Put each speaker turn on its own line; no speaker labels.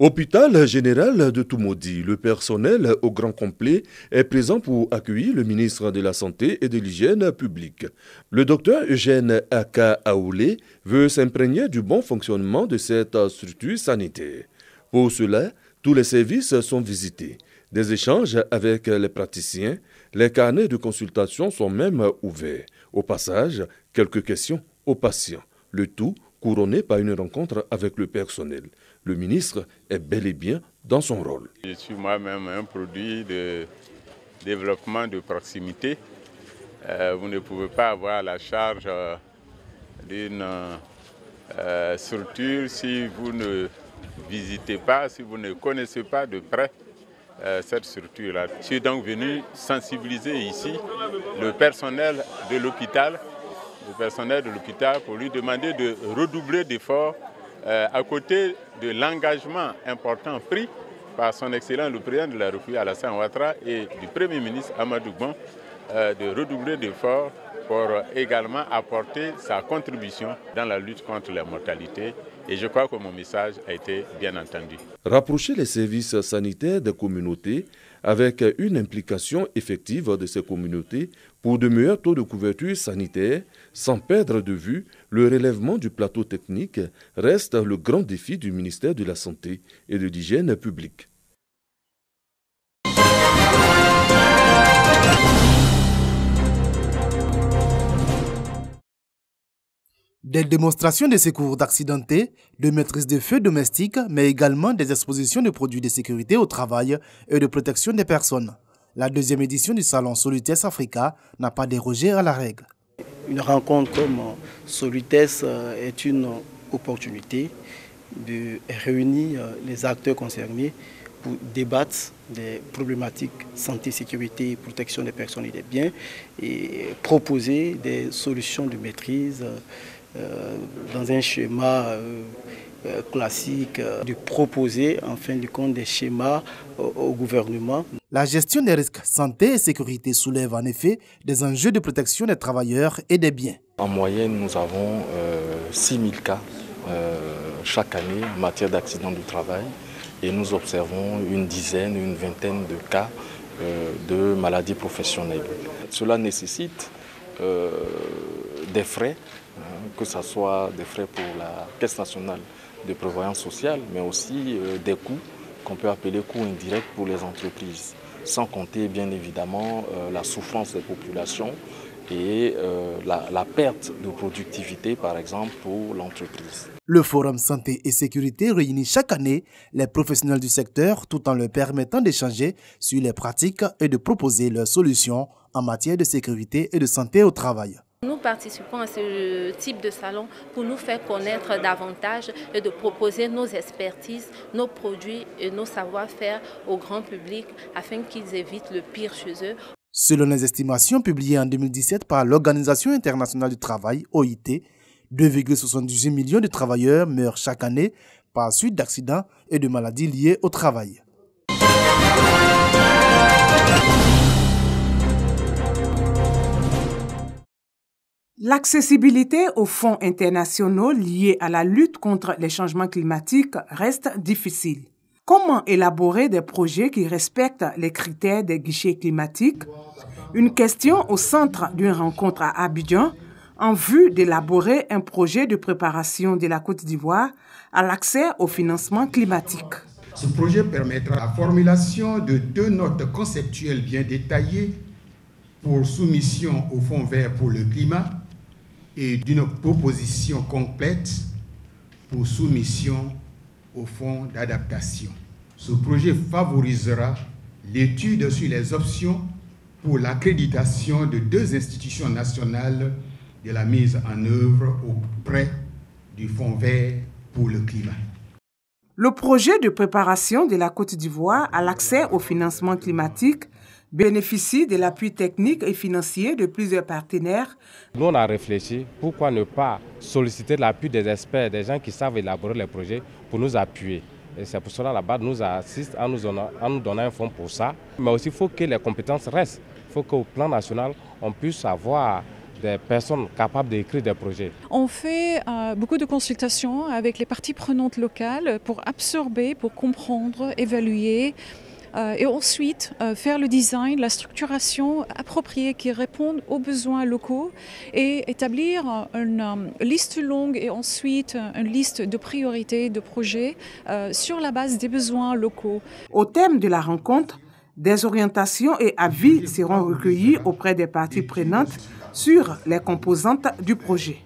Hôpital général de Toumaudi, le personnel au grand complet est présent pour accueillir le ministre de la Santé et de l'Hygiène publique. Le docteur Eugène Aka Aoulé veut s'imprégner du bon fonctionnement de cette structure sanitaire. Pour cela, tous les services sont visités. Des échanges avec les praticiens, les carnets de consultation sont même ouverts. Au passage, quelques questions aux patients. Le tout couronné par une rencontre avec le personnel. Le ministre est bel et bien dans son rôle.
Je suis moi-même un produit de développement de proximité. Vous ne pouvez pas avoir la charge d'une structure si vous ne visitez pas, si vous ne connaissez pas de près cette structure-là. Je suis donc venu sensibiliser ici le personnel de l'hôpital, pour lui demander de redoubler d'efforts à côté de l'engagement important pris par son Excellence le Président de la République Alassane Ouattara et du Premier ministre Amadou Bon, de redoubler d'efforts pour également apporter sa contribution dans la lutte contre la mortalité. Et je crois que mon message a été bien entendu.
Rapprocher les services sanitaires des communautés avec une implication effective de ces communautés pour de meilleurs taux de couverture sanitaire, sans perdre de vue le relèvement du plateau technique, reste le grand défi du ministère de la Santé et de l'Hygiène publique.
Des démonstrations de secours d'accidentés, de maîtrise des feux domestiques, mais également des expositions de produits de sécurité au travail et de protection des personnes. La deuxième édition du salon Solutes Africa n'a pas dérogé à la règle.
Une rencontre comme Solutes est une opportunité de réunir les acteurs concernés pour débattre des problématiques santé, sécurité, protection des personnes et des biens et proposer des solutions de maîtrise dans un schéma classique, de proposer en fin de compte des schémas au gouvernement.
La gestion des risques santé et sécurité soulève en effet des enjeux de protection des travailleurs et des biens.
En moyenne, nous avons 6 000 cas chaque année en matière d'accidents du travail et nous observons une dizaine, une vingtaine de cas de maladies professionnelles. Cela nécessite des frais, que ce soit des frais pour la Caisse nationale de prévoyance sociale, mais aussi des coûts qu'on peut appeler coûts indirects pour les entreprises, sans compter bien évidemment la souffrance des populations et la perte de productivité par exemple pour l'entreprise.
Le Forum Santé et Sécurité réunit chaque année les professionnels du secteur tout en leur permettant d'échanger sur les pratiques et de proposer leurs solutions en matière de sécurité et de santé au travail.
Nous participons à ce type de salon pour nous faire connaître davantage et de proposer nos expertises, nos produits et nos savoir-faire au grand public afin qu'ils évitent le pire chez eux.
Selon les estimations publiées en 2017 par l'Organisation internationale du travail, OIT, 2,78 millions de travailleurs meurent chaque année par suite d'accidents et de maladies liées au travail.
L'accessibilité aux fonds internationaux liés à la lutte contre les changements climatiques reste difficile. Comment élaborer des projets qui respectent les critères des guichets climatiques? Une question au centre d'une rencontre à Abidjan en vue d'élaborer un projet de préparation de la Côte d'Ivoire à l'accès au financement climatique.
Ce projet permettra la formulation de 2 notes conceptuelles bien détaillées pour soumission au Fonds vert pour le climat et d'une proposition complète pour soumission au Fonds d'adaptation. Ce projet favorisera l'étude sur les options pour l'accréditation de 2 institutions nationales de la mise en œuvre auprès du Fonds vert pour le climat.
Le projet de préparation de la Côte d'Ivoire à l'accès au financement climatique bénéficie de l'appui technique et financier de plusieurs partenaires.
Nous, on a réfléchi, pourquoi ne pas solliciter l'appui des experts, des gens qui savent élaborer les projets pour nous appuyer. Et c'est pour cela que la BAD nous assiste en nous donnant un fonds pour ça. Mais aussi, il faut que les compétences restent. Il faut qu'au plan national, on puisse avoir des personnes capables d'écrire des projets.
On fait beaucoup de consultations avec les parties prenantes locales pour absorber, pour comprendre, évaluer et ensuite faire le design, la structuration appropriée qui répondent aux besoins locaux et établir une liste longue et ensuite une liste de priorités de projets sur la base des besoins locaux.
Au terme de la rencontre, des orientations et avis seront recueillis auprès des parties prenantes sur les composantes du projet.